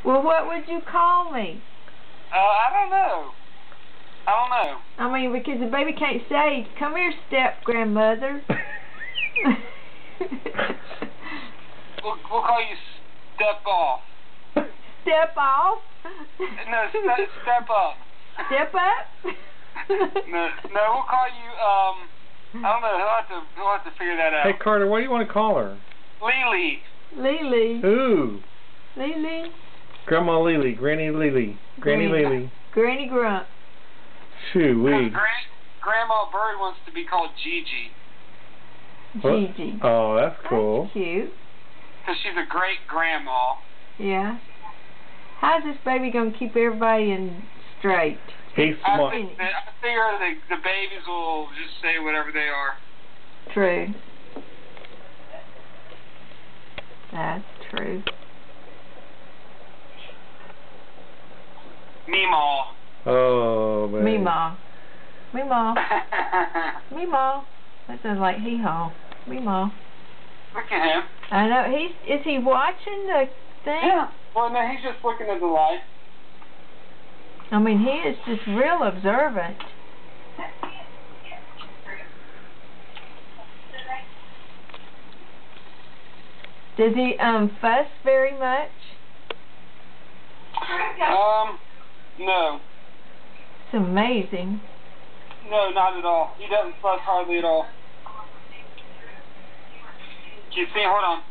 Well, what would you call me? I don't know. I mean, because the baby can't say, "Come here, step-grandmother." We'll call you Step Off. Step off? No, step up. Step up? No, we'll call you, I don't know, he'll have to figure that out. Hey, Carter, what do you want to call her? Lily. Lily. Who? Lily. Grandma Lily, Granny Lily, Granny Lily. Granny Grump. Shoo-wee. Grandma Bird wants to be called Gigi. Gigi. Oh, that's cool. That's cute. Because she's a great grandma. Yeah. How's this baby going to keep everybody in straight? He's smart. I figure the babies will just say whatever they are. True. That's true. Meemaw. Oh, man. Meemaw. Meemaw. Meemaw. That sounds like hee-haw. Meemaw. Look at him. I know. Is he watching the thing? Yeah. Well, no, he's just looking at the light. I mean, he is just real observant. Does he fuss very much? No. It's amazing. No, not at all. He doesn't fuss hardly at all. You see, hold on.